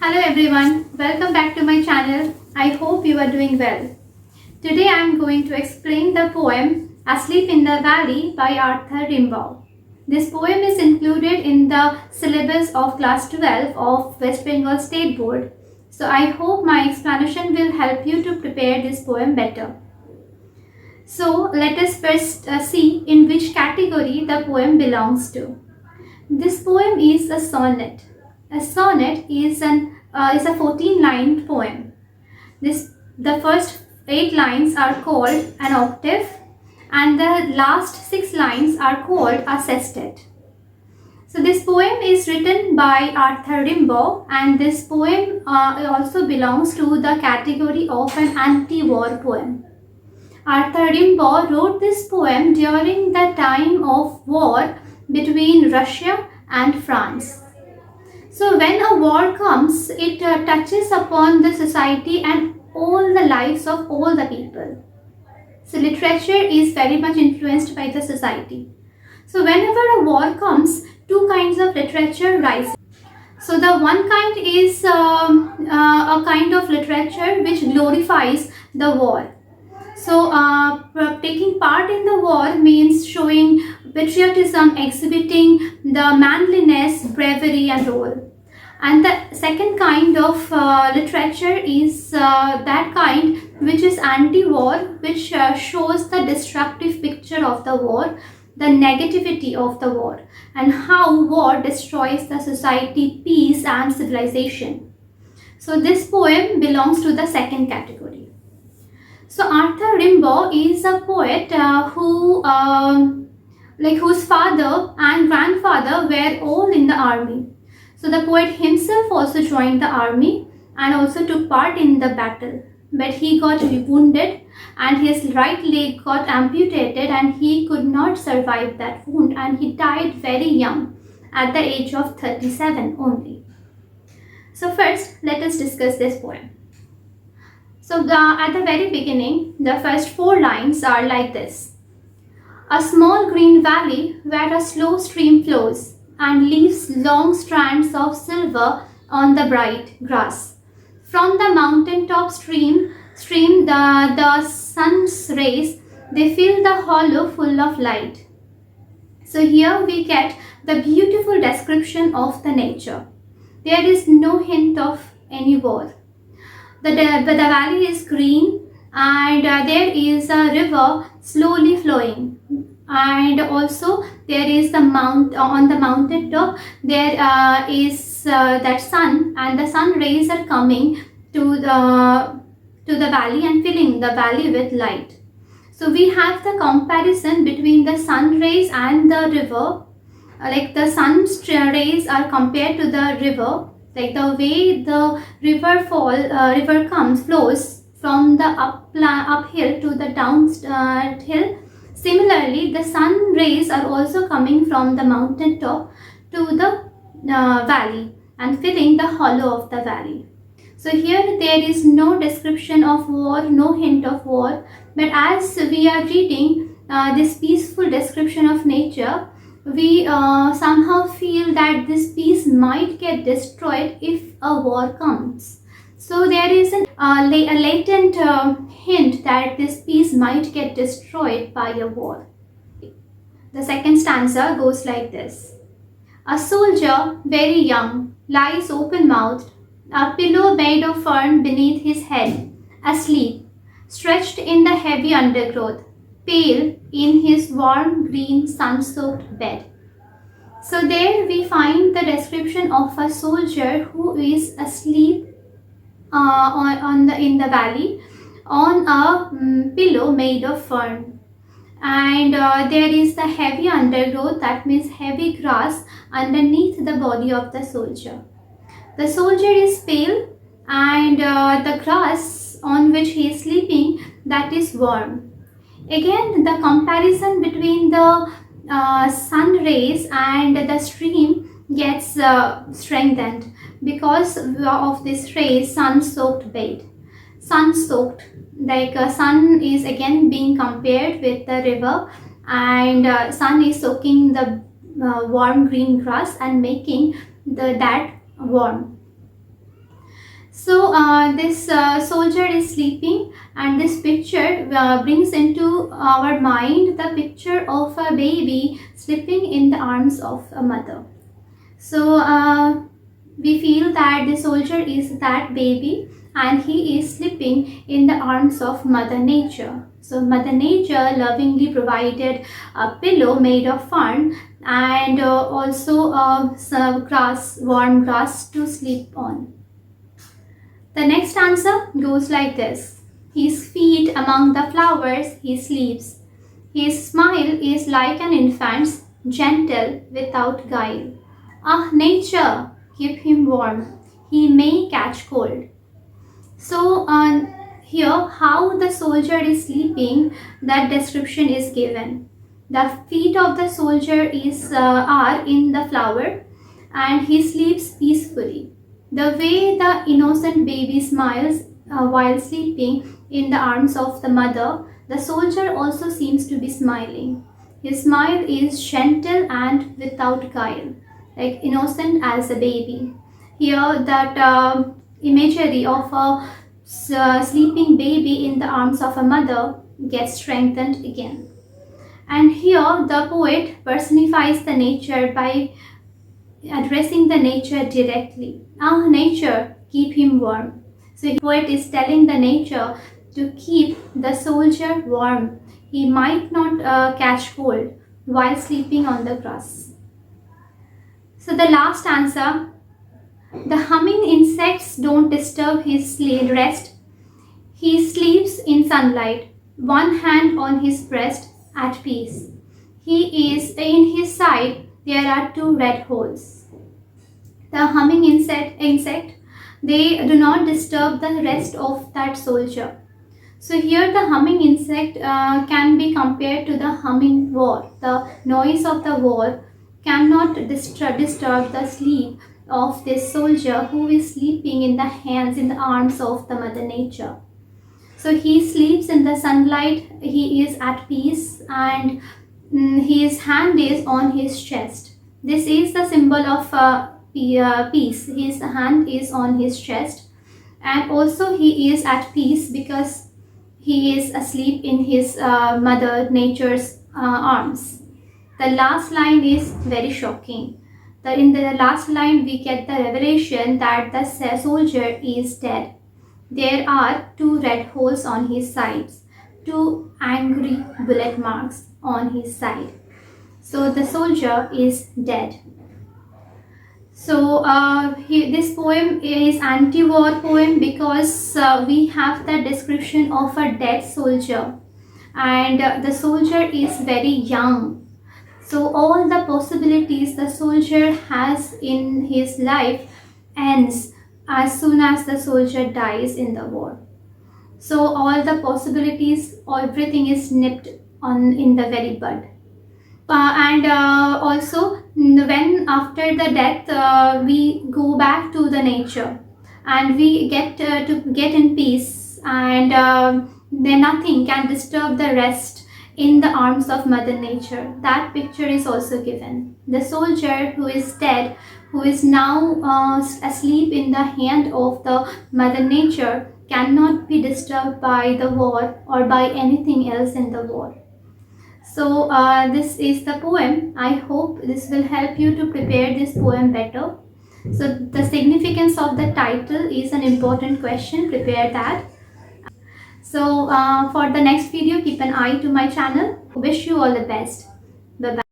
Hello everyone, welcome back to my channel. I hope you are doing well. Today I am going to explain the poem Asleep in the Valley by Arthur Rimbaud. This poem is included in the syllabus of class 12 of West Bengal State Board. So I hope my explanation will help you to prepare this poem better. So let us first see in which category the poem belongs to. This poem is a sonnet. A sonnet is a 14-line poem. The first 8 lines are called an octave, and the last 6 lines are called a sestet. So this poem is written by Arthur Rimbaud, and this poem also belongs to the category of an anti-war poem. Arthur Rimbaud wrote this poem during the time of war between Russia and France. So when a war comes, it touches upon the society and all the lives of all the people. So literature is very much influenced by the society. So whenever a war comes, two kinds of literature rise. So the one kind is a kind of literature which glorifies the war. So taking part in the war means showing patriotism, exhibiting the manliness, bravery and all. And the second kind of literature is that kind which is anti-war, which shows the destructive picture of the war, the negativity of the war, and how war destroys the society, peace and civilization. So this poem belongs to the second category. So Arthur Rimbaud is a poet whose father and grandfather were all in the army. So the poet himself also joined the army and also took part in the battle. But he got wounded and his right leg got amputated and he could not survive that wound, and he died very young at the age of 37 only. So first let us discuss this poem. So at the very beginning, the first 4 lines are like this. A small green valley where a slow stream flows and leaves long strands of silver on the bright grass. From the mountaintop stream the sun's rays, they fill the hollow full of light. So here we get the beautiful description of the nature. There is no hint of any war. The valley is green, and there is a river slowly flowing, and also there is the on the mountain top there is that sun, and the sun rays are coming to the valley and filling the valley with light. So we have the comparison between the sun rays and the river, like the sun's rays are compared to the river, like the way the river flows from the uphill to the downhill. Similarly, the sun rays are also coming from the mountain top to the valley and filling the hollow of the valley. So here there is no description of war, no hint of war, but as we are reading this peaceful description of nature, we somehow feel that this peace might get destroyed if a war comes. So there is a latent hint that this peace might get destroyed by a war. The second stanza goes like this. A soldier, very young, lies open-mouthed, a pillow made of fern beneath his head, asleep, stretched in the heavy undergrowth, pale in his warm green sun-soaked bed. So there we find the description of a soldier who is asleep in the valley on a pillow made of fern, and there is the heavy undergrowth, that means heavy grass underneath the body of the soldier. The soldier is pale, and the grass on which he is sleeping, that is warm. Again, the comparison between the sun rays and the stream gets strengthened because of this phrase sun-soaked bed. Sun-soaked, like sun is again being compared with the river, and sun is soaking the warm green grass and making that warm. So this soldier is sleeping, and this picture brings into our mind the picture of a baby sleeping in the arms of a mother. So we feel that the soldier is that baby, and he is sleeping in the arms of Mother Nature. So Mother Nature lovingly provided a pillow made of fern, and also some grass, warm grass to sleep on. The next answer goes like this. His feet among the flowers he sleeps. His smile is like an infant's, gentle without guile. Ah, nature, keep him warm. He may catch cold. So, here, how the soldier is sleeping, that description is given. The feet of the soldier are in the flower, and he sleeps peacefully. The way the innocent baby smiles while sleeping in the arms of the mother, the soldier also seems to be smiling. His smile is gentle and without guile, like innocent as a baby. Here, that imagery of a sleeping baby in the arms of a mother gets strengthened again. And here, the poet personifies the nature by addressing the nature directly. Ah, nature, keep him warm. So the poet is telling the nature to keep the soldier warm. He might not catch cold while sleeping on the grass. So the last answer, the humming insects don't disturb his rest. He sleeps in sunlight, one hand on his breast, at peace. He is in his side, there are two red holes. The humming insect, they do not disturb the rest of that soldier. So here the humming insect can be compared to the humming war. The noise of the war cannot disturb the sleep of this soldier who is sleeping in the arms of the Mother Nature. So he sleeps in the sunlight, he is at peace, and his hand is on his chest. This is the symbol of peace. His hand is on his chest, and also he is at peace because he is asleep in his Mother Nature's arms. The last line is very shocking. In the last line, we get the revelation that the soldier is dead. There are two red holes on his sides, two angry bullet marks on his side. So the soldier is dead. So this poem is anti-war poem because we have the description of a dead soldier, and the soldier is very young. So all the possibilities the soldier has in his life ends as soon as the soldier dies in the war. So all the possibilities, everything is nipped on in the very bud. And also when after the death we go back to the nature, and we get to get in peace, and then nothing can disturb the rest in the arms of Mother Nature. That picture is also given. The soldier who is dead, who is now asleep in the hand of the Mother Nature, cannot be disturbed by the war or by anything else in the war. So this is the poem. I hope this will help you to prepare this poem better. So the significance of the title is an important question. Prepare that. So for the next video, keep an eye to my channel. Wish you all the best. Bye bye.